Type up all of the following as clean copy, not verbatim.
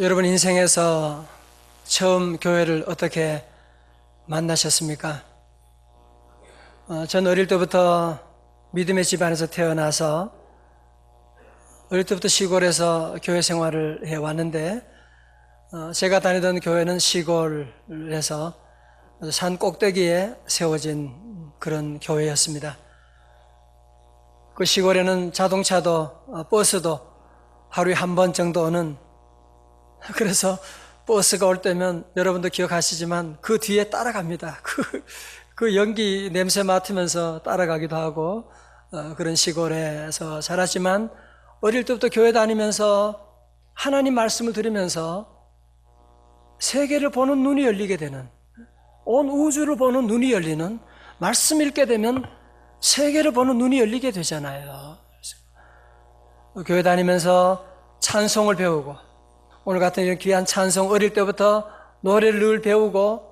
여러분 인생에서 처음 교회를 어떻게 만나셨습니까? 전 어릴 때부터 믿음의 집안에서 태어나서 어릴 때부터 시골에서 교회 생활을 해왔는데 제가 다니던 교회는 시골에서 산 꼭대기에 세워진 그런 교회였습니다. 그 시골에는 자동차도 버스도 하루에 한 번 정도 오는, 그래서 버스가 올 때면 여러분도 기억하시지만 그 뒤에 따라갑니다. 그 연기 냄새 맡으면서 따라가기도 하고 그런 시골에서 자랐지만 어릴 때부터 교회 다니면서 하나님 말씀을 들으면서 세계를 보는 눈이 열리게 되는, 온 우주를 보는 눈이 열리는, 말씀 읽게 되면 세계를 보는 눈이 열리게 되잖아요. 교회 다니면서 찬송을 배우고, 오늘 같은 이런 귀한 찬송 어릴 때부터 노래를 늘 배우고,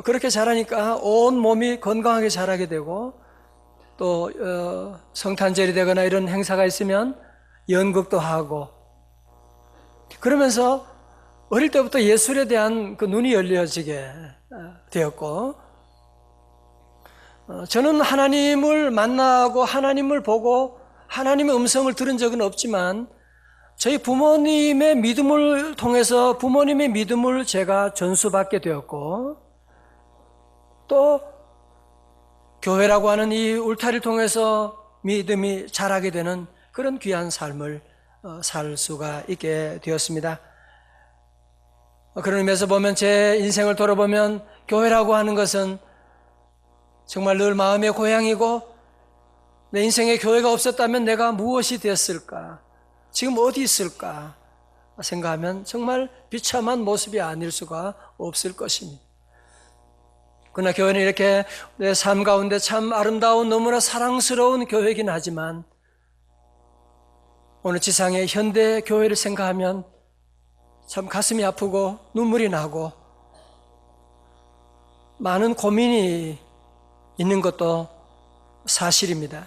그렇게 자라니까 온 몸이 건강하게 자라게 되고, 또 성탄절이 되거나 이런 행사가 있으면 연극도 하고, 그러면서 어릴 때부터 예술에 대한 그 눈이 열려지게 되었고, 저는 하나님을 만나고 하나님을 보고 하나님의 음성을 들은 적은 없지만 저희 부모님의 믿음을 통해서 부모님의 믿음을 제가 전수받게 되었고, 또 교회라고 하는 이 울타리를 통해서 믿음이 자라게 되는 그런 귀한 삶을 살 수가 있게 되었습니다. 그런 의미에서 보면, 제 인생을 돌아보면 교회라고 하는 것은 정말 늘 마음의 고향이고, 내 인생에 교회가 없었다면 내가 무엇이 됐을까, 지금 어디 있을까 생각하면 정말 비참한 모습이 아닐 수가 없을 것입니다. 그러나 교회는 이렇게 내 삶 가운데 참 아름다운, 너무나 사랑스러운 교회이긴 하지만 오늘 지상의 현대 교회를 생각하면 참 가슴이 아프고 눈물이 나고 많은 고민이 있는 것도 사실입니다.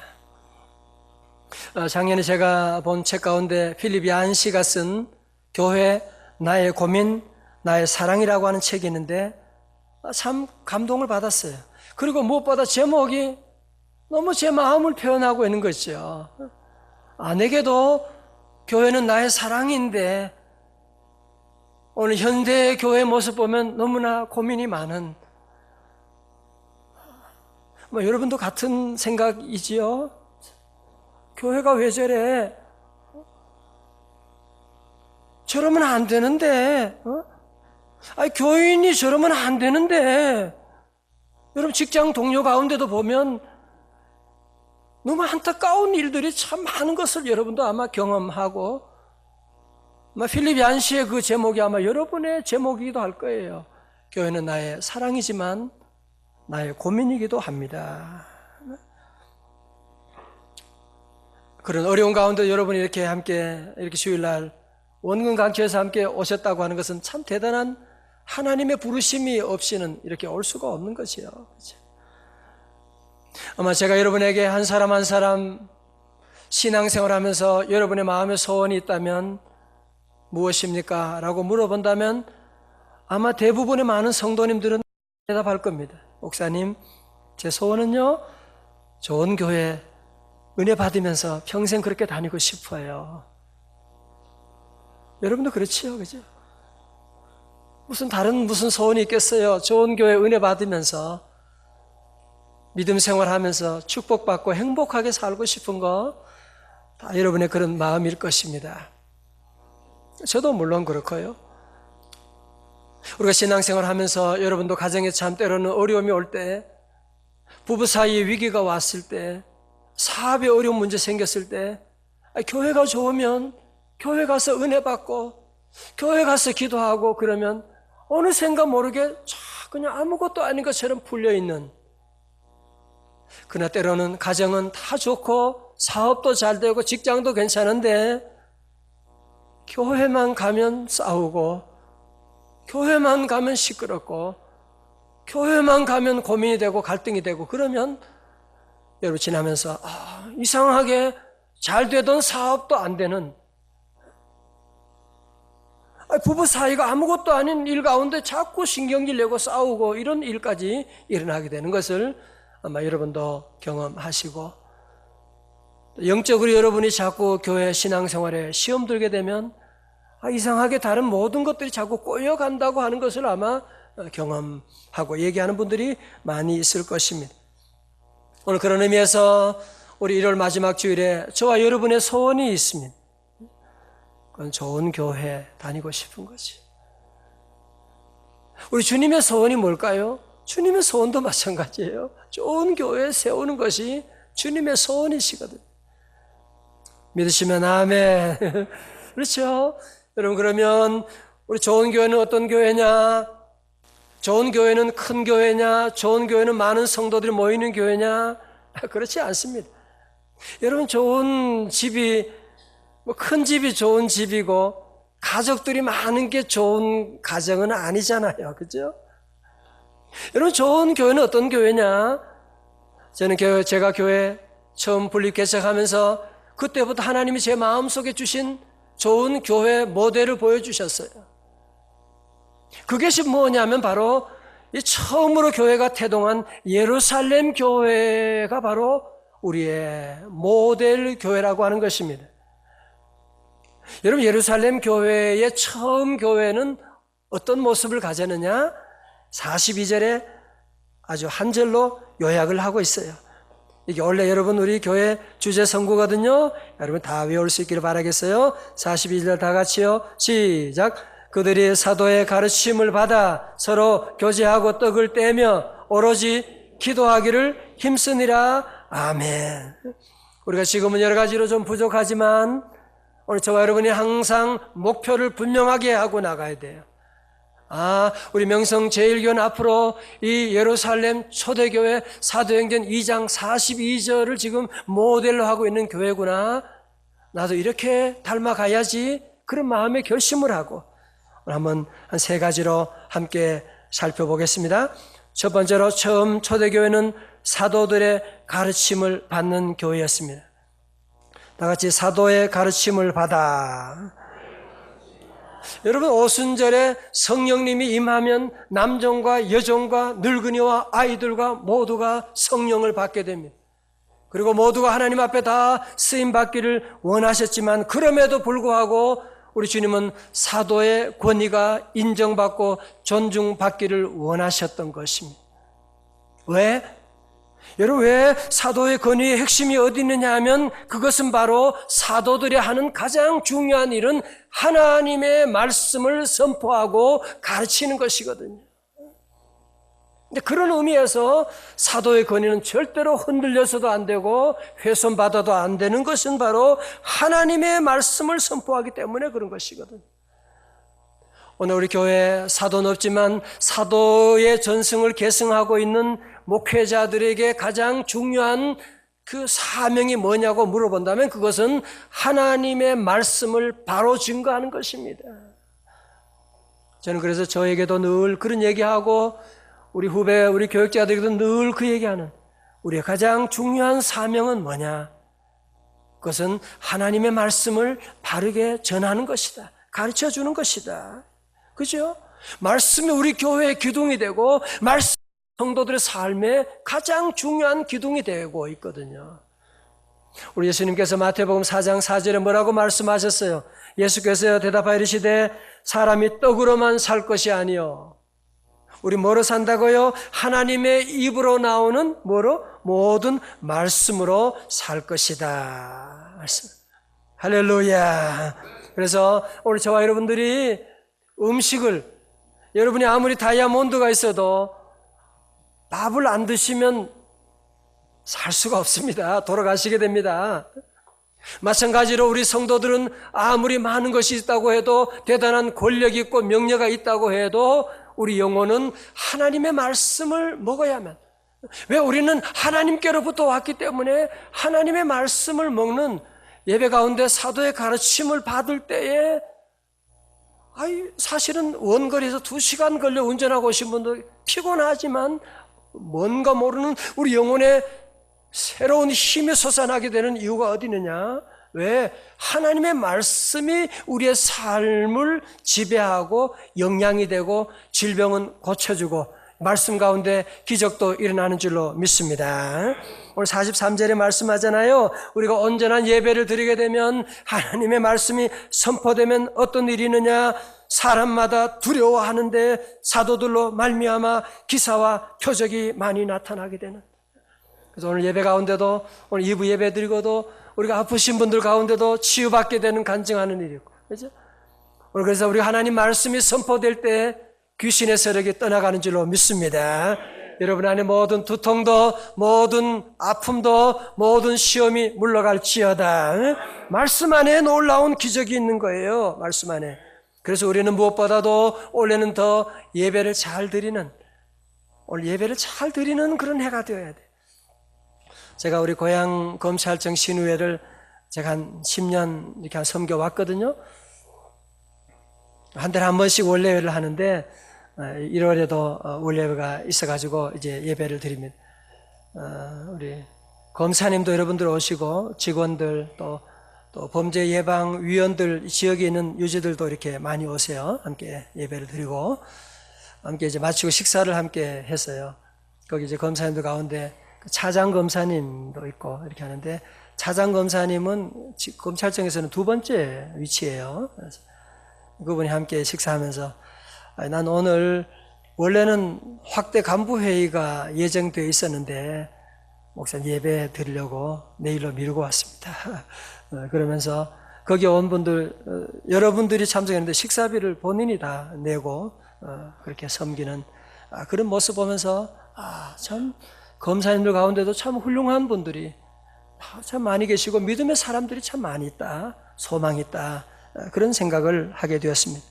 작년에 제가 본 책 가운데 필립 얀 씨가 쓴 교회 나의 고민 나의 사랑이라고 하는 책이 있는데 참 감동을 받았어요. 그리고 무엇보다 제목이 너무 제 마음을 표현하고 있는 것이죠. 내게도 교회는 나의 사랑인데, 오늘 현대 교회 모습 보면 너무나 고민이 많은, 여러분도 같은 생각이지요? 교회가 왜 저래? 저러면 안 되는데, 교인이 저러면 안 되는데. 여러분 직장 동료 가운데도 보면 너무 안타까운 일들이 참 많은 것을 여러분도 아마 경험하고, 필립 얀 씨의 그 제목이 아마 여러분의 제목이기도 할 거예요. 교회는 나의 사랑이지만 나의 고민이기도 합니다. 그런 어려운 가운데 여러분이 이렇게 함께, 이렇게 주일날 원근강교에서 함께 오셨다고 하는 것은 참 대단한 하나님의 부르심이 없이는 이렇게 올 수가 없는 것이요. 아마 제가 여러분에게 한 사람 한 사람 신앙생활 하면서 여러분의 마음에 소원이 있다면 무엇입니까? 라고 물어본다면 아마 대부분의 많은 성도님들은 대답할 겁니다. 목사님, 제 소원은요, 좋은 교회 은혜 받으면서 평생 그렇게 다니고 싶어요. 여러분도 그렇지요, 그죠? 무슨 소원이 있겠어요? 좋은 교회 은혜 받으면서 믿음 생활하면서 축복받고 행복하게 살고 싶은 거 다 여러분의 그런 마음일 것입니다. 저도 물론 그렇고요. 우리가 신앙생활 하면서 여러분도 가정에 참 때로는 어려움이 올 때, 부부 사이에 위기가 왔을 때, 사업에 어려운 문제 생겼을 때, 교회가 좋으면 교회 가서 은혜 받고 교회 가서 기도하고 그러면 어느샌가 모르게 그냥 아무것도 아닌 것처럼 풀려있는, 그러나 때로는 가정은 다 좋고 사업도 잘 되고 직장도 괜찮은데 교회만 가면 싸우고, 교회만 가면 시끄럽고, 교회만 가면 고민이 되고 갈등이 되고, 그러면 여러분 지나면서 이상하게 잘 되던 사업도 안 되는, 부부 사이가 아무것도 아닌 일 가운데 자꾸 신경질 내고 싸우고 이런 일까지 일어나게 되는 것을 아마 여러분도 경험하시고, 영적으로 여러분이 자꾸 교회 신앙생활에 시험 들게 되면 이상하게 다른 모든 것들이 자꾸 꼬여간다고 하는 것을 아마 경험하고 얘기하는 분들이 많이 있을 것입니다. 오늘 그런 의미에서 우리 1월 마지막 주일에 저와 여러분의 소원이 있습니다. 그건 좋은 교회 다니고 싶은 거지. 우리 주님의 소원이 뭘까요? 주님의 소원도 마찬가지예요. 좋은 교회 세우는 것이 주님의 소원이시거든요. 믿으시면 아멘. 그렇죠? 여러분, 그러면 우리 좋은 교회는 어떤 교회냐? 좋은 교회는 큰 교회냐? 좋은 교회는 많은 성도들이 모이는 교회냐? 그렇지 않습니다. 여러분, 좋은 집이 큰 집이 좋은 집이고 가족들이 많은 게 좋은 가정은 아니잖아요. 그죠? 여러분, 좋은 교회는 어떤 교회냐? 저는 제가 교회 처음 분립 개척하면서 그때부터 하나님이 제 마음속에 주신 좋은 교회 모델을 보여주셨어요. 그것이 뭐냐면 바로 이 처음으로 교회가 태동한 예루살렘 교회가 바로 우리의 모델 교회라고 하는 것입니다. 여러분, 예루살렘 교회의 처음 교회는 어떤 모습을 가졌느냐? 42절에 아주 한 절로 요약을 하고 있어요. 이게 원래 여러분 우리 교회 주제 선구거든요. 여러분 다 외울 수 있기를 바라겠어요. 42절 다 같이요. 시작. 그들이 사도의 가르침을 받아 서로 교제하고 떡을 떼며 오로지 기도하기를 힘쓰니라. 아멘. 우리가 지금은 여러 가지로 좀 부족하지만 오늘 저와 여러분이 항상 목표를 분명하게 하고 나가야 돼요. 우리 명성 제일교회는 앞으로 이 예루살렘 초대교회 사도행전 2장 42절을 지금 모델로 하고 있는 교회구나. 나도 이렇게 닮아가야지. 그런 마음의 결심을 하고 오늘 한번 한 3가지로 함께 살펴보겠습니다. 첫 번째로 처음 초대교회는 사도들의 가르침을 받는 교회였습니다. 다 같이 사도의 가르침을 받아. 여러분, 오순절에 성령님이 임하면 남종과 여종과 늙은이와 아이들과 모두가 성령을 받게 됩니다. 그리고 모두가 하나님 앞에 다 쓰임받기를 원하셨지만 그럼에도 불구하고 우리 주님은 사도의 권위가 인정받고 존중받기를 원하셨던 것입니다. 왜? 여러분, 왜 사도의 권위의 핵심이 어디 있느냐 하면 그것은 바로 사도들이 하는 가장 중요한 일은 하나님의 말씀을 선포하고 가르치는 것이거든요. 근데 그런 의미에서 사도의 권위는 절대로 흔들려서도 안 되고 훼손받아도 안 되는 것은 바로 하나님의 말씀을 선포하기 때문에 그런 것이거든요. 오늘 우리 교회에 사도는 없지만 사도의 전승을 계승하고 있는 목회자들에게 가장 중요한 그 사명이 뭐냐고 물어본다면 그것은 하나님의 말씀을 바로 증거하는 것입니다. 저는 그래서 저에게도 늘 그런 얘기하고 우리 후배, 우리 교육자들에게도 늘 그 얘기하는 우리의 가장 중요한 사명은 뭐냐? 그것은 하나님의 말씀을 바르게 전하는 것이다. 가르쳐 주는 것이다. 그죠? 말씀이 우리 교회의 기둥이 되고 말씀 성도들의 삶에 가장 중요한 기둥이 되고 있거든요. 우리 예수님께서 마태복음 4장 4절에 뭐라고 말씀하셨어요? 예수께서 대답하여 이르시되 사람이 떡으로만 살 것이 아니요. 우리 뭐로 산다고요? 하나님의 입으로 나오는 뭐로? 모든 말씀으로 살 것이다. 말씀. 할렐루야. 그래서 오늘 저와 여러분들이 음식을 여러분이 아무리 다이아몬드가 있어도 밥을 안 드시면 살 수가 없습니다. 돌아가시게 됩니다. 마찬가지로 우리 성도들은 아무리 많은 것이 있다고 해도 대단한 권력이 있고 명예가 있다고 해도 우리 영혼은 하나님의 말씀을 먹어야만. 왜? 우리는 하나님께로부터 왔기 때문에 하나님의 말씀을 먹는 예배 가운데 사도의 가르침을 받을 때에 사실은 원거리에서 2시간 걸려 운전하고 오신 분들 피곤하지만 뭔가 모르는 우리 영혼에 새로운 힘이 솟아나게 되는 이유가 어디 있느냐? 왜? 하나님의 말씀이 우리의 삶을 지배하고 영향이 되고 질병은 고쳐주고 말씀 가운데 기적도 일어나는 줄로 믿습니다. 오늘 43절에 말씀하잖아요. 우리가 온전한 예배를 드리게 되면 하나님의 말씀이 선포되면 어떤 일이 있느냐? 사람마다 두려워하는데 사도들로 말미암아 기사와 표적이 많이 나타나게 되는. 그래서 오늘 예배 가운데도 오늘 2부 예배 드리고도 우리가 아프신 분들 가운데도 치유받게 되는 간증하는 일이고, 그렇죠? 오늘 그래서 우리 하나님 말씀이 선포될 때 귀신의 세력이 떠나가는 줄로 믿습니다. 여러분 안에 모든 두통도 모든 아픔도 모든 시험이 물러갈지어다. 말씀 안에 놀라운 기적이 있는 거예요. 말씀 안에. 그래서 우리는 무엇보다도 올해는 더 예배를 잘 드리는, 오늘 예배를 잘 드리는 그런 해가 되어야 돼. 제가 우리 고향 검찰청 신우회를 제가 한 10년 이렇게 섬겨 왔거든요. 한 달에 한 번씩 원례회를 하는데 1월에도 원례회가 있어가지고 이제 예배를 드립니다. 우리 검사님도 여러분들 오시고 직원들 또 범죄 예방 위원들 지역에 있는 유지들도 이렇게 많이 오세요. 함께 예배를 드리고 함께 이제 마치고 식사를 함께 했어요. 거기 이제 검사님들 가운데 차장 검사님도 있고 이렇게 하는데 차장 검사님은 검찰청에서는 2번째 위치예요. 그래서 그분이 함께 식사하면서 난 오늘 원래는 확대 간부회의가 예정되어 있었는데 목사님 예배 드리려고 내일로 미루고 왔습니다. 그러면서 거기 온 분들 여러분들이 참석했는데 식사비를 본인이 다 내고 그렇게 섬기는 그런 모습 보면서 참 검사님들 가운데도 참 훌륭한 분들이 참 많이 계시고 믿음의 사람들이 참 많이 있다. 소망이 있다. 그런 생각을 하게 되었습니다.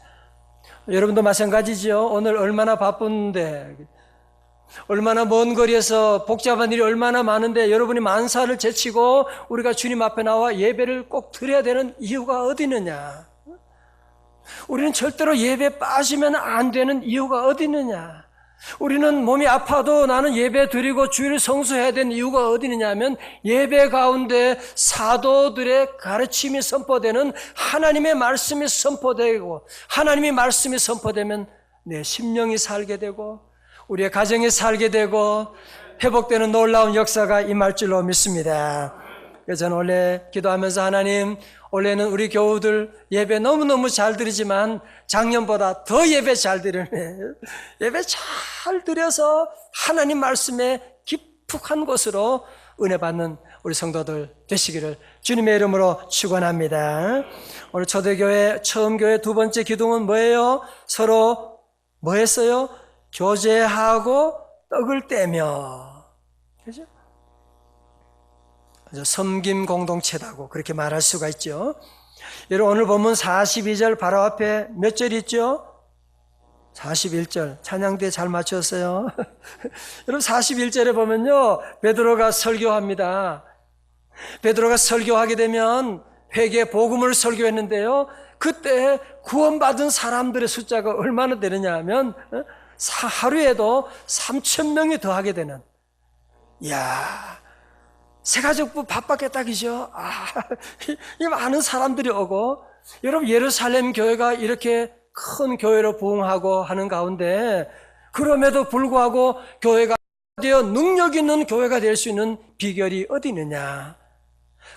여러분도 마찬가지죠. 오늘 얼마나 바쁜데 얼마나 먼 거리에서 복잡한 일이 얼마나 많은데 여러분이 만사를 제치고 우리가 주님 앞에 나와 예배를 꼭 드려야 되는 이유가 어디 있느냐? 우리는 절대로 예배에 빠지면 안 되는 이유가 어디 있느냐? 우리는 몸이 아파도 나는 예배 드리고 주일을 성수해야 되는 이유가 어디 있느냐 하면 예배 가운데 사도들의 가르침이 선포되는 하나님의 말씀이 선포되고 하나님의 말씀이 선포되면 내 심령이 살게 되고 우리의 가정이 살게 되고 회복되는 놀라운 역사가 임할 줄로 믿습니다. 그래서 저는 원래 기도하면서 하나님 올해는 우리 교우들 예배 너무너무 잘 드리지만 작년보다 더 예배 잘 드리네. 예배 잘 드려서 하나님 말씀에 깊숙한 곳으로 은혜 받는 우리 성도들 되시기를 주님의 이름으로 축원합니다. 오늘 초대교회 처음 교회 2번째 기둥은 뭐예요? 서로 뭐 했어요? 교제하고 떡을 떼며. 그죠? 섬김 공동체다고 그렇게 말할 수가 있죠. 여러분 오늘 본문 42절 바로 앞에 몇 절 있죠? 41절 찬양대 잘 맞췄어요. 여러분 41절에 보면요 베드로가 설교합니다. 베드로가 설교하게 되면 회개 복음을 설교했는데요 그때 구원받은 사람들의 숫자가 얼마나 되느냐 하면 하루에도 3,000명이 더하게 되는 이야 새가족부 바빴겠다 그죠? 이 많은 사람들이 오고 여러분 예루살렘 교회가 이렇게 큰 교회로 부흥하고 하는 가운데 그럼에도 불구하고 교회가 되어 능력 있는 교회가 될 수 있는 비결이 어디 있느냐?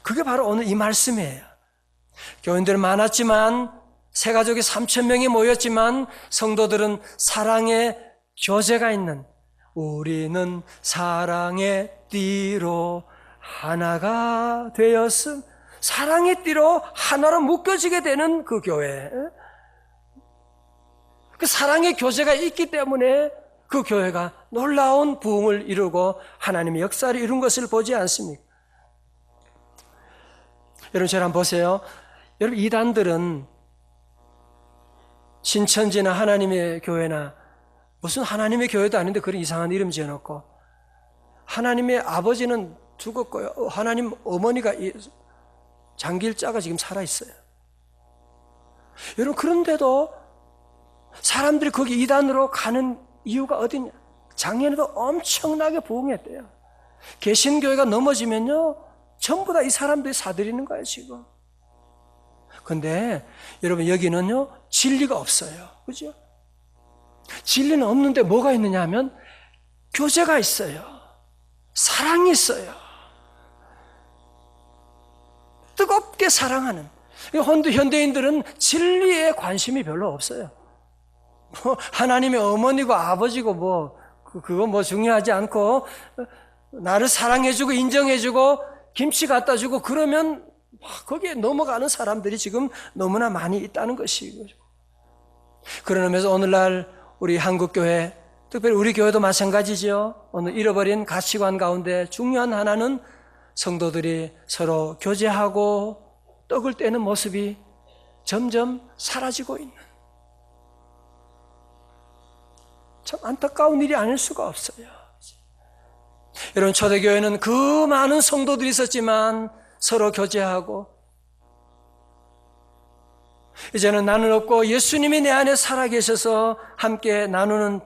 그게 바로 오늘 이 말씀이에요. 교인들은 많았지만 새가족이 3,000명이 모였지만 성도들은 사랑의 교제가 있는 우리는 사랑의 띠로 하나가 되었음 사랑의 띠로 하나로 묶여지게 되는 그 교회 그 사랑의 교제가 있기 때문에 그 교회가 놀라운 부흥을 이루고 하나님의 역사를 이룬 것을 보지 않습니까? 여러분 저를 한번 보세요. 여러분 이단들은 신천지나 하나님의 교회나 무슨 하나님의 교회도 아닌데 그런 이상한 이름 지어놓고 하나님의 아버지는 죽었고요. 하나님 어머니가 장길자가 지금 살아있어요. 여러분 그런데도 사람들이 거기 이단으로 가는 이유가 어디냐? 작년에도 엄청나게 부흥했대요. 개신교회가 넘어지면요 전부 다 이 사람들이 사들이는 거예요, 지금. 근데 여러분, 여기는요, 진리가 없어요. 그죠? 진리는 없는데 뭐가 있느냐 하면 교제가 있어요. 사랑이 있어요. 뜨겁게 사랑하는. 현대인들은 진리에 관심이 별로 없어요. 하나님의 어머니고 아버지고 그거 중요하지 않고, 나를 사랑해주고 인정해주고 김치 갖다 주고 그러면 거기에 넘어가는 사람들이 지금 너무나 많이 있다는 것이죠. 그런 의미에서 오늘날 우리 한국교회, 특별히 우리 교회도 마찬가지죠. 오늘 잃어버린 가치관 가운데 중요한 하나는 성도들이 서로 교제하고 떡을 떼는 모습이 점점 사라지고 있는, 참 안타까운 일이 아닐 수가 없어요. 여러분, 초대교회는 그 많은 성도들이 있었지만 서로 교제하고, 이제는 나는 없고 예수님이 내 안에 살아계셔서 함께 나누는,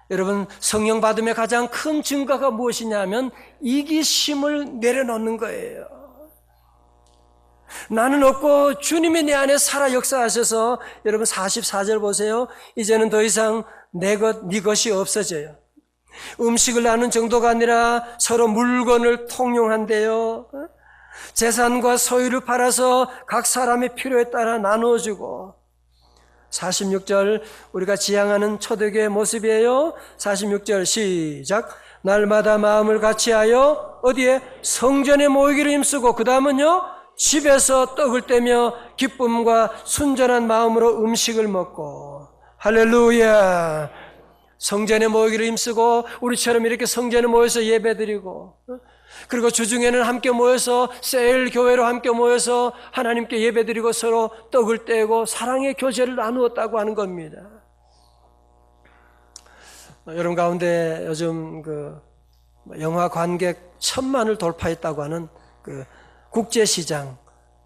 여러분, 성령 받음의 가장 큰 증거가 무엇이냐면 이기심을 내려놓는 거예요. 나는 없고 주님이 내 안에 살아 역사하셔서, 여러분 44절 보세요. 이제는 더 이상 내 것, 네 것이 없어져요. 음식을 나눈 정도가 아니라 서로 물건을 통용한대요. 재산과 소유를 팔아서 각 사람의 필요에 따라 나누어주고. 46절, 우리가 지향하는 초대교회의 모습이에요. 46절 시작. 날마다 마음을 같이하여 어디에? 성전에 모이기를 힘쓰고, 그 다음은요, 집에서 떡을 떼며 기쁨과 순전한 마음으로 음식을 먹고. 할렐루야. 성전에 모이기를 힘쓰고, 우리처럼 이렇게 성전에 모여서 예배드리고, 그리고 주중에는 함께 모여서 세일 교회로 함께 모여서 하나님께 예배드리고 서로 떡을 떼고 사랑의 교제를 나누었다고 하는 겁니다. 여러분 가운데 요즘 영화 관객 1000만을 돌파했다고 하는 국제시장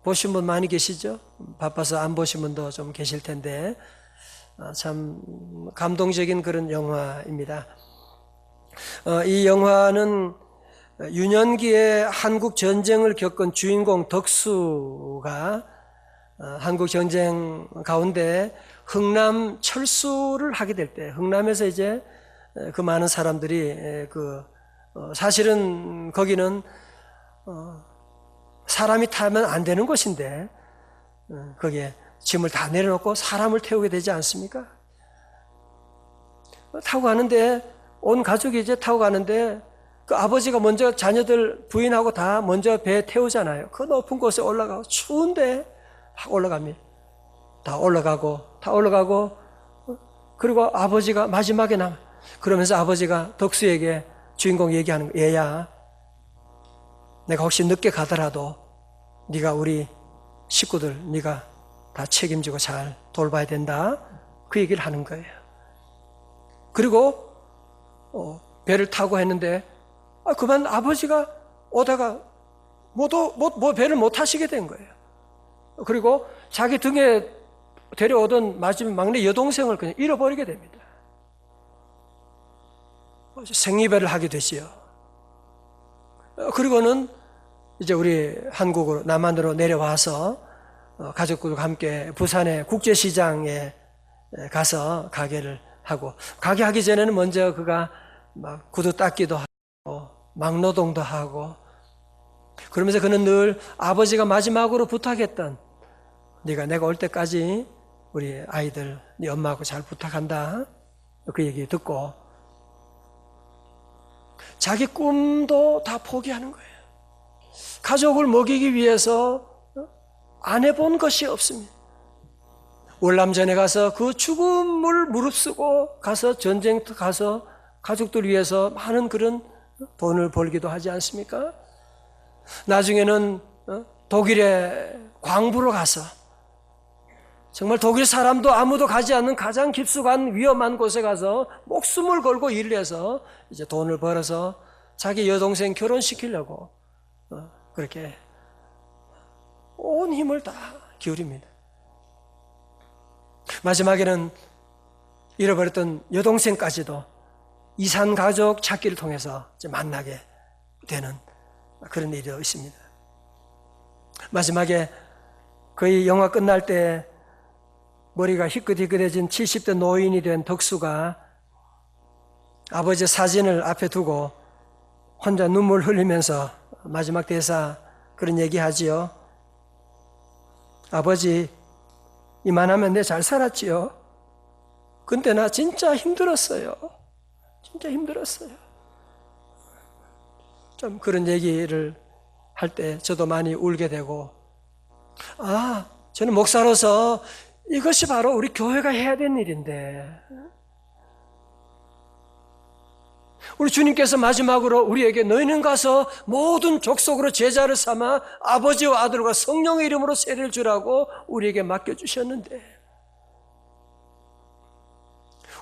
보신 분 많이 계시죠? 바빠서 안 보신 분도 좀 계실 텐데, 참 감동적인 그런 영화입니다. 이 영화는 유년기에 한국 전쟁을 겪은 주인공 덕수가 한국 전쟁 가운데 흥남 철수를 하게 될 때, 흥남에서 이제 그 많은 사람들이 사실은 거기는 사람이 타면 안 되는 곳인데 거기에 짐을 다 내려놓고 사람을 태우게 되지 않습니까? 타고 가는데, 온 가족이 이제 타고 가는데 그 아버지가 먼저 자녀들 부인하고 다 먼저 배에 태우잖아요. 그 높은 곳에 올라가고, 추운데 막 올라갑니다. 다 올라가고 그리고 아버지가 마지막에 남아. 그러면서 아버지가 덕수에게, 주인공 얘기하는 거예요. 얘야, 내가 혹시 늦게 가더라도 네가 우리 식구들 네가 다 책임지고 잘 돌봐야 된다. 그 얘기를 하는 거예요. 그리고 배를 타고 했는데 그만 아버지가 오다가 배를 못 타시게 된 거예요. 그리고 자기 등에 데려오던 막내 여동생을 그냥 잃어버리게 됩니다. 생이별을 하게 되지요. 그리고는 이제 우리 한국으로, 남한으로 내려와서 가족들과 함께 부산의 국제시장에 가서 가게를 하고, 가게 하기 전에는 먼저 그가 막 구두 닦기도 하고 막노동도 하고, 그러면서 그는 늘 아버지가 마지막으로 부탁했던, 내가 올 때까지 우리 아이들 네 엄마하고 잘 부탁한다, 그 얘기 듣고 자기 꿈도 다 포기하는 거예요. 가족을 먹이기 위해서 안 해본 것이 없습니다. 월남전에 가서 그 죽음을 무릅쓰고 가서 전쟁터 가서 가족들 위해서 많은 그런 돈을 벌기도 하지 않습니까? 나중에는 독일의 광부로 가서 정말 독일 사람도 아무도 가지 않는 가장 깊숙한 위험한 곳에 가서 목숨을 걸고 일을 해서 이제 돈을 벌어서 자기 여동생 결혼시키려고 그렇게 온 힘을 다 기울입니다. 마지막에는 잃어버렸던 여동생까지도 이산 가족 찾기를 통해서 이제 만나게 되는 그런 일이 있습니다. 마지막에 거의 영화 끝날 때 머리가 희끗희끗해진 70대 노인이 된 덕수가 아버지 사진을 앞에 두고 혼자 눈물 흘리면서 마지막 대사 그런 얘기 하지요. 아버지, 이만하면 내 잘 살았지요. 근데 나 진짜 힘들었어요. 진짜 힘들었어요. 좀 그런 얘기를 할 때 저도 많이 울게 되고, 저는 목사로서 이것이 바로 우리 교회가 해야 되는 일인데, 우리 주님께서 마지막으로 우리에게 너희는 가서 모든 족속으로 제자를 삼아 아버지와 아들과 성령의 이름으로 세례를 주라고 우리에게 맡겨주셨는데,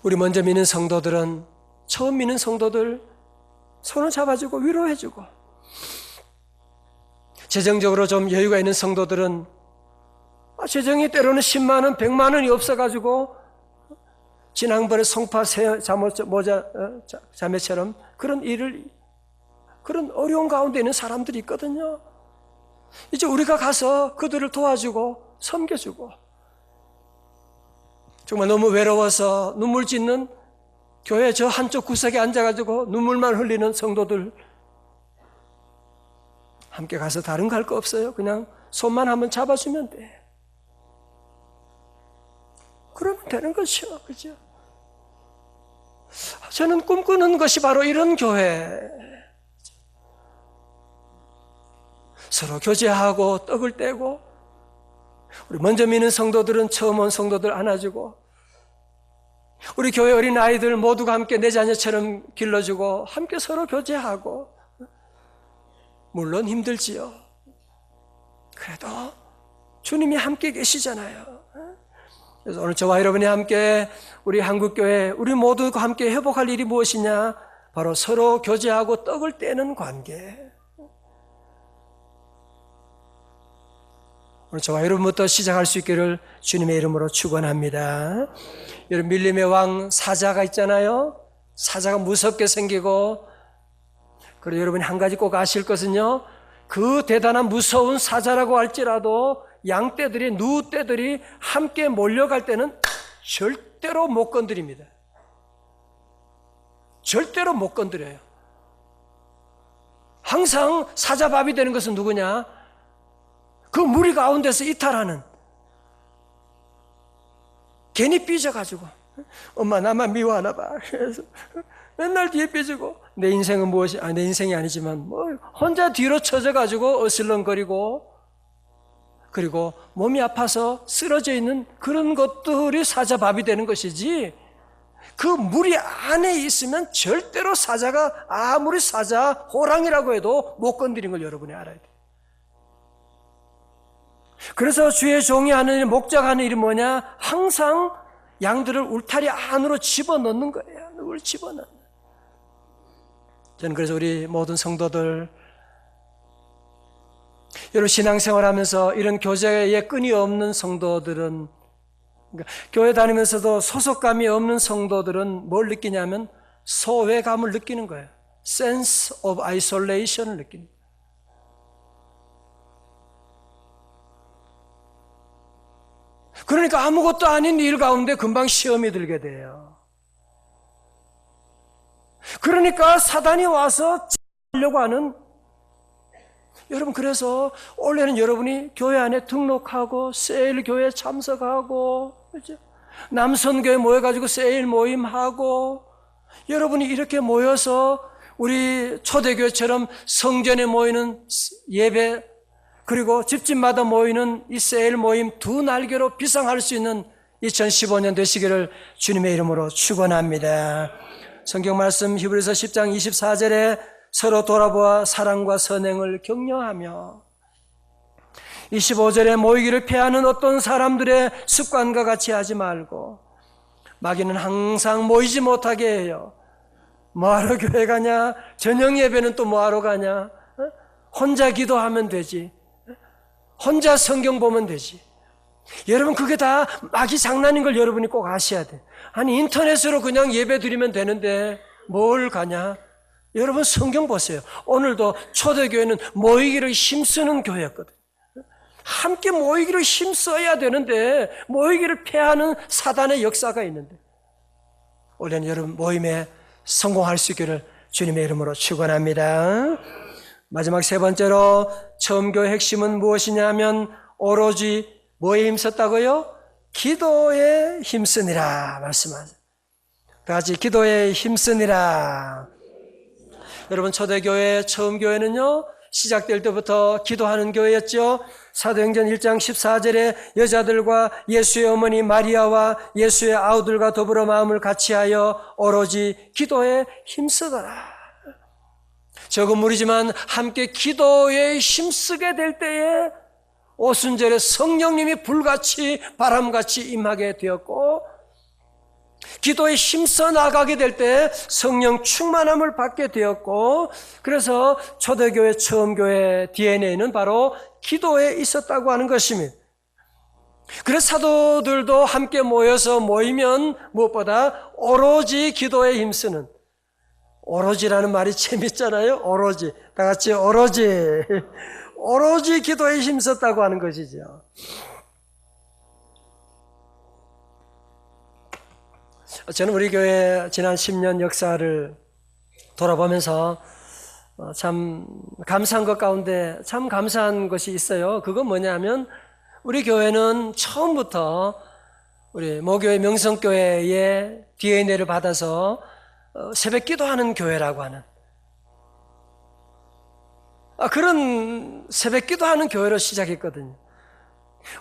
우리 먼저 믿는 성도들은 처음 믿는 성도들 손을 잡아주고 위로해주고, 재정적으로 좀 여유가 있는 성도들은 재정이 때로는 10만 원, 100만 원이 없어가지고 지난번에 송파 모자 자매처럼 그런 어려운 가운데 있는 사람들이 있거든요. 이제 우리가 가서 그들을 도와주고 섬겨주고, 정말 너무 외로워서 눈물 짓는 교회 저 한쪽 구석에 앉아가지고 눈물만 흘리는 성도들 함께 가서 다른 거 할 거 없어요. 그냥 손만 한번 잡아주면 돼. 그러면 되는 것이요. 그죠? 저는 꿈꾸는 것이 바로 이런 교회. 서로 교제하고 떡을 떼고, 우리 먼저 믿는 성도들은 처음 온 성도들 안아주고, 우리 교회 어린 아이들 모두가 함께 내 자녀처럼 길러주고 함께 서로 교제하고, 물론 힘들지요. 그래도 주님이 함께 계시잖아요. 그래서 오늘 저와 여러분이 함께 우리 한국교회 우리 모두가 함께 회복할 일이 무엇이냐? 바로 서로 교제하고 떡을 떼는 관계. 오늘 저와 여러분부터 시작할 수 있기를 주님의 이름으로 축원합니다. 여러분, 밀림의 왕 사자가 있잖아요. 사자가 무섭게 생기고, 그리고 여러분이 한 가지 꼭 아실 것은요, 그 대단한 무서운 사자라고 할지라도 양떼들이, 누떼들이 함께 몰려갈 때는 절대로 못 건드립니다. 절대로 못 건드려요. 항상 사자밥이 되는 것은 누구냐? 그 무리 가운데서 이탈하는, 괜히 삐져가지고 엄마 나만 미워하나 봐. 그래서 맨날 뒤에 삐지고, 내 인생은 무엇이, 내 인생이 아니지만 혼자 뒤로 쳐져가지고 어슬렁거리고, 그리고 몸이 아파서 쓰러져 있는 그런 것들이 사자밥이 되는 것이지, 그 무리 안에 있으면 절대로 사자가 아무리 사자, 호랑이라고 해도 못 건드리는 걸 여러분이 알아야 돼요. 그래서 주의 종이 하는 일, 목자가 하는 일이 뭐냐? 항상 양들을 울타리 안으로 집어넣는 거예요. 누굴 집어넣는. 저는 그래서 우리 모든 성도들, 여러분 신앙생활하면서 이런 교제에 끈이 없는 성도들은, 그러니까 교회 다니면서도 소속감이 없는 성도들은 뭘 느끼냐면 소외감을 느끼는 거예요. sense of isolation을 느끼는 거예요. 그러니까 아무것도 아닌 일 가운데 금방 시험이 들게 돼요. 그러니까 사단이 와서 하려고 하는, 여러분, 그래서 원래는 여러분이 교회 안에 등록하고 세일 교회에 참석하고, 그렇죠? 남선교회 모여가지고 세일 모임하고, 여러분이 이렇게 모여서 우리 초대교회처럼 성전에 모이는 예배, 그리고 집집마다 모이는 이 세일 모임 두 날개로 비상할 수 있는 2015년 되시기를 주님의 이름으로 축원합니다. 성경 말씀 히브리서 10장 24절에 서로 돌아보아 사랑과 선행을 격려하며, 25절에 모이기를 패하는 어떤 사람들의 습관과 같이 하지 말고, 마귀는 항상 모이지 못하게 해요. 뭐하러 교회 가냐? 저녁 예배는 또 뭐하러 가냐? 혼자 기도하면 되지. 혼자 성경 보면 되지. 여러분, 그게 다 마귀 장난인 걸 여러분이 꼭 아셔야 돼요. 아니, 인터넷으로 그냥 예배 드리면 되는데 뭘 가냐? 여러분, 성경 보세요. 오늘도 초대교회는 모이기를 힘쓰는 교회였거든요. 함께 모이기를 힘써야 되는데 모이기를 패하는 사단의 역사가 있는데 올해는 여러분 모임에 성공할 수 있기를 주님의 이름으로 축원합니다. 마지막 세 번째로 처음 교회 핵심은 무엇이냐면 오로지 뭐에 힘썼다고요? 기도에 힘쓰니라 말씀하세요. 다 같이 기도에 힘쓰니라. 여러분 초대교회 처음 교회는요 시작될 때부터 기도하는 교회였죠. 사도행전 1장 14절에 여자들과 예수의 어머니 마리아와 예수의 아우들과 더불어 마음을 같이하여 오로지 기도에 힘쓰더라. 적은 무리지만 함께 기도에 힘쓰게 될 때에 오순절에 성령님이 불같이 바람같이 임하게 되었고 기도에 힘써 나가게 될 때 성령 충만함을 받게 되었고 그래서 초대교회 처음 교회 DNA는 바로 기도에 있었다고 하는 것입니다. 그래서 사도들도 함께 모이면 무엇보다 오로지 기도에 힘쓰는 오로지라는 말이 재밌잖아요. 오로지 다 같이 오로지 기도에 힘썼다고 하는 것이죠. 저는 우리 교회 지난 10년 역사를 돌아보면서 참 감사한 것 가운데 참 감사한 것이 있어요. 그건 뭐냐면 우리 교회는 처음부터 우리 모교회 명성교회의 DNA를 받아서 새벽 기도하는 교회라고 하는 그런 새벽 기도하는 교회로 시작했거든요.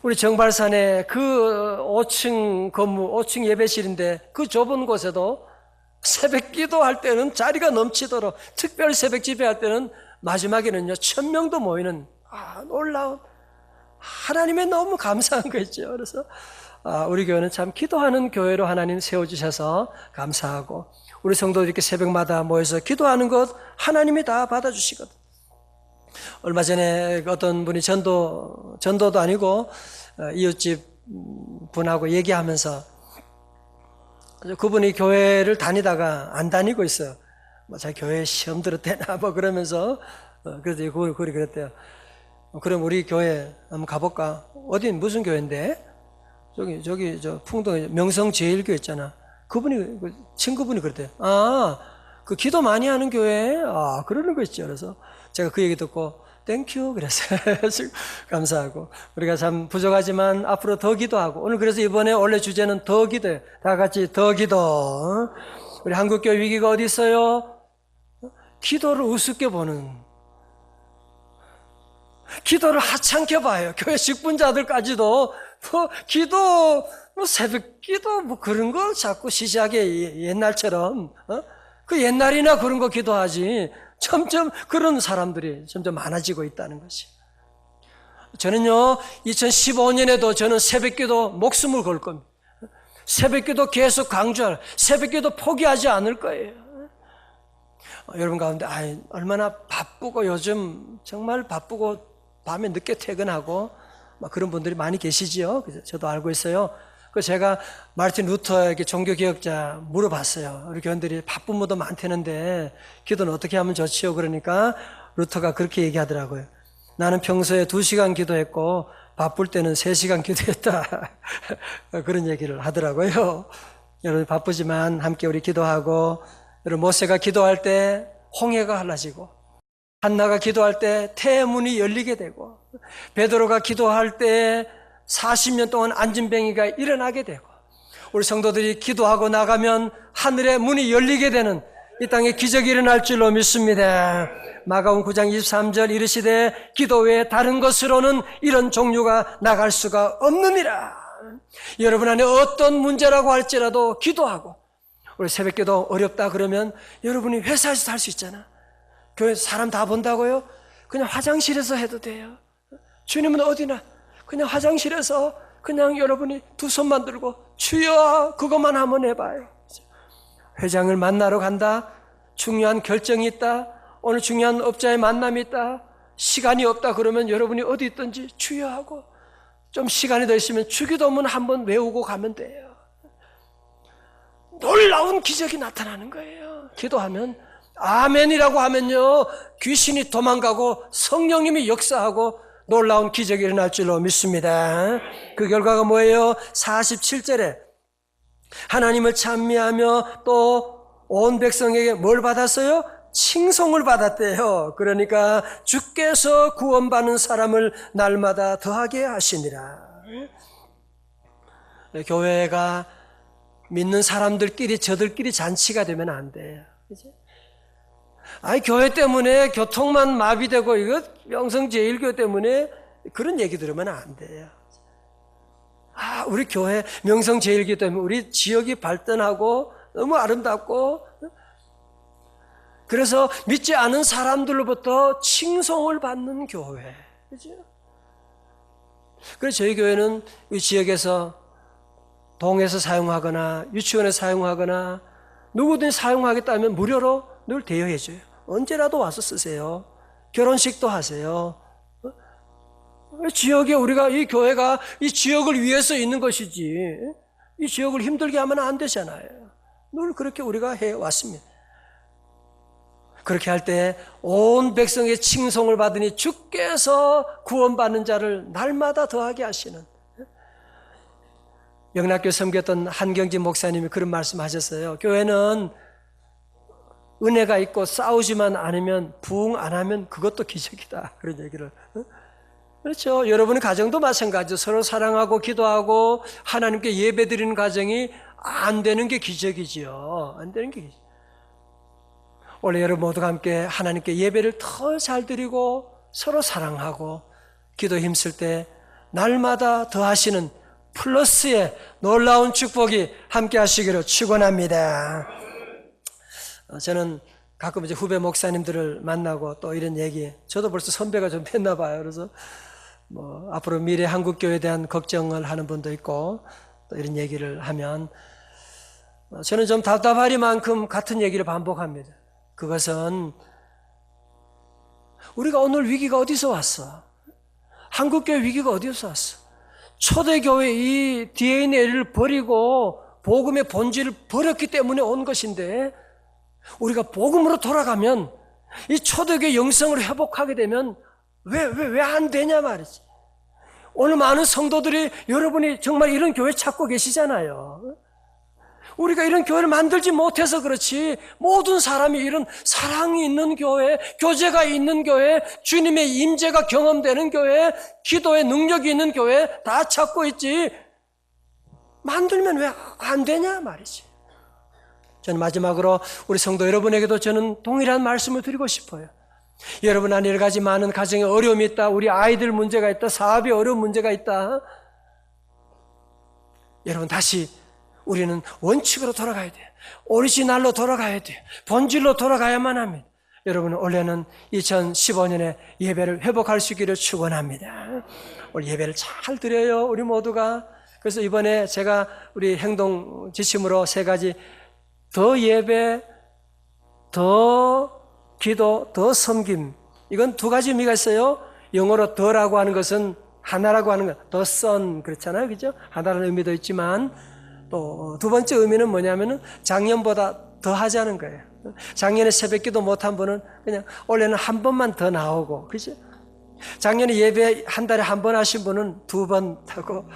우리 정발산에 그 5층 건물, 5층 예배실인데 그 좁은 곳에도 새벽 기도할 때는 자리가 넘치도록 특별 새벽 집회할 때는 마지막에는요 1000명도 모이는 놀라운 하나님의 너무 감사한 거 있죠. 그래서 우리 교회는 참 기도하는 교회로 하나님 세워주셔서 감사하고 우리 성도들 이렇게 새벽마다 모여서 기도하는 것 하나님이 다 받아주시거든. 얼마 전에 어떤 분이 전도도 아니고 이웃집 분하고 얘기하면서 그분이 교회를 다니다가 안 다니고 있어요. 자기 교회 시험 들었대나 그러면서 그래서 그분이 그랬대요. 그럼 우리 교회 한번 가볼까? 어디 무슨 교회인데? 저기 저 풍동 명성제일교회 있잖아. 그분이 친구분이 그랬대요. 그 기도 많이 하는 교회? 그러는 거 있죠. 그래서 제가 그 얘기 듣고 땡큐 그랬어요. 감사하고 우리가 참 부족하지만 앞으로 더 기도하고 오늘 그래서 이번에 원래 주제는 더 기도예요. 다 같이 더 기도. 우리 한국교회 위기가 어디 있어요? 기도를 우습게 보는 기도를 하찮게 봐요. 교회 직분자들까지도 기도 새벽 기도 그런 거 자꾸 시시하게 옛날처럼 그 옛날이나 그런 거 기도하지 점점 그런 사람들이 점점 많아지고 있다는 것이. 저는요 2015년에도 저는 새벽기도 목숨을 걸 겁니다. 새벽기도 계속 강조할, 새벽기도 포기하지 않을 거예요. 여러분 가운데 얼마나 바쁘고 요즘 정말 바쁘고 밤에 늦게 퇴근하고 막 그런 분들이 많이 계시지요. 그래서 저도 알고 있어요. 그래서 제가 마르틴 루터에게 종교개혁자 물어봤어요. 우리 교인들이 바쁜 분도 많다는데 기도는 어떻게 하면 좋지요? 그러니까 루터가 그렇게 얘기하더라고요. 나는 평소에 2시간 기도했고 바쁠 때는 3시간 기도했다. 그런 얘기를 하더라고요. 여러분 바쁘지만 함께 우리 기도하고 여러분 모세가 기도할 때 홍해가 갈라지고 한나가 기도할 때 태문이 열리게 되고 베드로가 기도할 때 40년 동안 안진뱅이가 일어나게 되고 우리 성도들이 기도하고 나가면 하늘의 문이 열리게 되는 이 땅에 기적이 일어날 줄로 믿습니다. 마가복음 9장 23절 이르시되 기도 외에 다른 것으로는 이런 종류가 나갈 수가 없느니라. 여러분 안에 어떤 문제라고 할지라도 기도하고 우리 새벽기도 어렵다 그러면 여러분이 회사에서도 할 수 있잖아. 교회 사람 다 본다고요? 그냥 화장실에서 해도 돼요. 주님은 어디나 그냥 화장실에서 그냥 여러분이 2 손만 들고 주여 그것만 한번 해봐요. 회장을 만나러 간다. 중요한 결정이 있다. 오늘 중요한 업자의 만남이 있다. 시간이 없다 그러면 여러분이 어디 있든지 주여 하고 좀 시간이 더 있으면 주기도문 한번 외우고 가면 돼요. 놀라운 기적이 나타나는 거예요. 기도하면 아멘이라고 하면요 귀신이 도망가고 성령님이 역사하고 놀라운 기적이 일어날 줄로 믿습니다. 그 결과가 뭐예요? 47절에 하나님을 찬미하며 또 온 백성에게 뭘 받았어요? 칭송을 받았대요. 그러니까 주께서 구원받는 사람을 날마다 더하게 하시니라. 교회가 믿는 사람들끼리 저들끼리 잔치가 되면 안 돼요. 그죠? 아니 교회 때문에 교통만 마비되고 이거 명성제일교 때문에 그런 얘기 들으면 안 돼요. 아, 우리 교회 명성제일교 때문에 우리 지역이 발전하고 너무 아름답고 그래서 믿지 않은 사람들로부터 칭송을 받는 교회. 그죠? 그래서 저희 교회는 이 지역에서 동에서 사용하거나 유치원에서 사용하거나 누구든지 사용하겠다면 무료로 늘 대여해줘요. 언제라도 와서 쓰세요. 결혼식도 하세요. 지역에 우리가 이 교회가 이 지역을 위해서 있는 것이지 이 지역을 힘들게 하면 안 되잖아요. 늘 그렇게 우리가 해왔습니다. 그렇게 할 때 온 백성의 칭송을 받으니 주께서 구원받는 자를 날마다 더하게 하시는 영락교 섬겼던 한경진 목사님이 그런 말씀하셨어요. 교회는 은혜가 있고 싸우지만 않으면 부흥 안 하면 그것도 기적이다. 그런 얘기를. 그렇죠. 여러분의 가정도 마찬가지죠. 서로 사랑하고 기도하고 하나님께 예배드리는 가정이 안 되는 게 기적이지요. 안 되는 게 기적. 원래 여러분 모두가 함께 하나님께 예배를 더 잘 드리고 서로 사랑하고 기도 힘쓸 때 날마다 더하시는 플러스의 놀라운 축복이 함께 하시기를 축원합니다. 저는 가끔 이제 후배 목사님들을 만나고 또 이런 얘기, 저도 벌써 선배가 좀 됐나 봐요. 그래서 뭐 앞으로 미래 한국교회에 대한 걱정을 하는 분도 있고 또 이런 얘기를 하면 저는 좀 답답하리만큼 같은 얘기를 반복합니다. 그것은 우리가 오늘 위기가 어디서 왔어? 한국교회 위기가 어디서 왔어? 초대교회 이 DNA를 버리고 복음의 본질을 버렸기 때문에 온 것인데 우리가 복음으로 돌아가면 이 초대교회 영성을 회복하게 되면 왜 안 되냐 말이지. 오늘 많은 성도들이 여러분이 정말 이런 교회 찾고 계시잖아요. 우리가 이런 교회를 만들지 못해서 그렇지 모든 사람이 이런 사랑이 있는 교회, 교제가 있는 교회, 주님의 임재가 경험되는 교회, 기도의 능력이 있는 교회 다 찾고 있지 만들면 왜 안 되냐 말이지. 저는 마지막으로 우리 성도 여러분에게도 저는 동일한 말씀을 드리고 싶어요. 여러분 안에 여러 가지 많은 가정에 어려움이 있다. 우리 아이들 문제가 있다. 사업에 어려운 문제가 있다. 여러분 다시 우리는 원칙으로 돌아가야 돼요. 오리지널로 돌아가야 돼요. 본질로 돌아가야만 합니다. 여러분 올해는 2015년에 예배를 회복할 수 있기를 축원합니다. 오늘 예배를 잘 드려요. 우리 모두가. 그래서 이번에 제가 우리 행동 지침으로 3가지 더 예배, 더 기도, 더 섬김. 이건 2가지 의미가 있어요. 영어로 더라고 하는 것은 하나라고 하는 것, 더 선 그렇잖아요. 그죠? 하나라는 의미도 있지만 또 2번째 의미는 뭐냐면은 작년보다 더 하자는 거예요. 작년에 새벽기도 못한 분은 그냥 올해는 한 번만 더 나오고, 그죠? 작년에 예배 한 달에 한 번 하신 분은 2번 하고,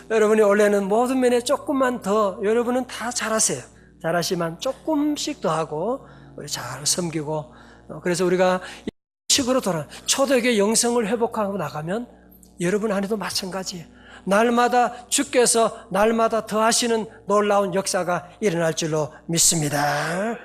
여러분이 올해는 모든 면에 조금만 더, 여러분은 다 잘하세요. 잘하시면 조금씩 더 하고, 우리 잘 섬기고, 그래서 우리가 이 식으로 돌아, 초대교회 영성을 회복하고 나가면 여러분 안에도 마찬가지예요. 날마다 주께서 날마다 더하시는 놀라운 역사가 일어날 줄로 믿습니다.